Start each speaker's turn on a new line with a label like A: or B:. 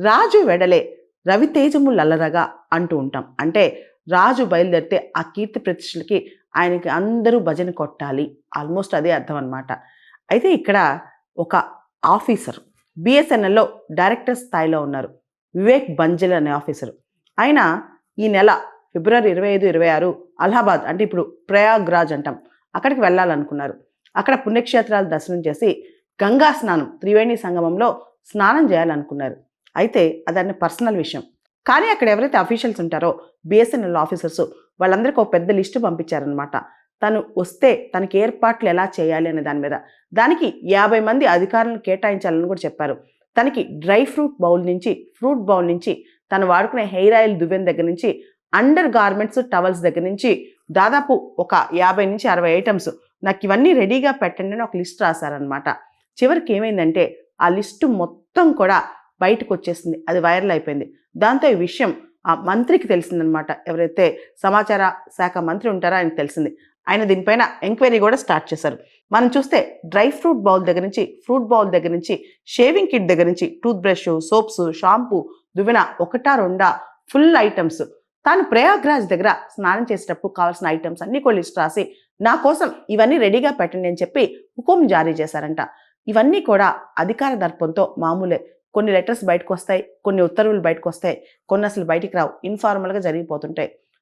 A: రాజు వెడలే రవితేజములలరగా అంటూ ఉంటాం. అంటే రాజు బయలుదేరితే ఆ కీర్తి ప్రతిష్టలకి ఆయనకి అందరూ భజన కొట్టాలి. ఆల్మోస్ట్ అదే అర్థం అనమాట. అయితే ఇక్కడ ఒక ఆఫీసర్ బిఎస్ఎన్ఎల్‌లో డైరెక్టర్ స్థాయిలో ఉన్నారు. వివేక్ బన్జల్ అనే ఆఫీసరు. ఆయన ఈ నెల ఫిబ్రవరి 25, 26 అలహాబాద్ అంటే ఇప్పుడు ప్రయాగ్రాజ్ అంటాం. అక్కడికి వెళ్ళాలనుకున్నారు. అక్కడ పుణ్యక్షేత్రాలు దర్శనం చేసి గంగా స్నానం త్రివేణి సంగమంలో స్నానం చేయాలనుకున్నారు. అయితే అదన్నీ పర్సనల్ విషయం. కానీ అక్కడ ఎవరైతే అఫీషియల్స్ ఉంటారో బిఎస్ఎన్ఎల్ ఆఫీసర్స్ వాళ్ళందరికీ ఒక పెద్ద లిస్టు పంపించారనమాట. తను వస్తే తనకి ఏర్పాట్లు ఎలా చేయాలి అనే దాని మీద. దానికి 50 మంది అధికారులను కేటాయించాలని కూడా చెప్పారు. తనకి డ్రై ఫ్రూట్ బౌల్ నుంచి, ఫ్రూట్ బౌల్ నుంచి, తను వాడుకునే హెయిర్ ఆయిల్ దువ్వెన దగ్గర నుంచి, అండర్ గార్మెంట్స్ టవల్స్ దగ్గర నుంచి దాదాపు ఒక 50 నుంచి 60 ఐటమ్స్ నాకు ఇవన్నీ రెడీగా పెట్టండి అని ఒక లిస్ట్ రాశారనమాట. చివరికి ఏమైందంటే ఆ లిస్టు మొత్తం కూడా బయటకు వచ్చేసింది. అది వైరల్ అయిపోయింది. దాంతో ఈ విషయం ఆ మంత్రికి తెలిసిందనమాట. ఎవరైతే సమాచార శాఖ మంత్రి ఉంటారో ఆయనకు తెలిసింది. ఆయన దీనిపైన ఎంక్వైరీ కూడా స్టార్ట్ చేశారు. మనం చూస్తే డ్రై ఫ్రూట్ బౌల్ దగ్గర నుంచి, ఫ్రూట్ బౌల్ దగ్గర నుంచి, షేవింగ్ కిట్ దగ్గర నుంచి, టూత్ బ్రష్, సోప్స్, షాంపూ, దువ్వెన ఒకటా రెండా ఫుల్ ఐటమ్స్. తాను ప్రయాగ్రాజ్ దగ్గర స్నానం చేసేటప్పుడు కావాల్సిన ఐటమ్స్ అన్ని కూడా లిస్ట్ రాసి నా కోసం ఇవన్నీ రెడీగా పెట్టండి అని చెప్పి హుకుం జారీ చేశారంట. ఇవన్నీ కూడా అధికార దర్పంతో మామూలే. కొన్ని లెటర్స్ బయటకు వస్తాయి, కొన్ని ఉత్తర్వులు బయటకు వస్తాయి, కొన్ని అసలు బయటికి రావు. ఇన్ఫార్మల్గా జరిగిపోతుంటాయి.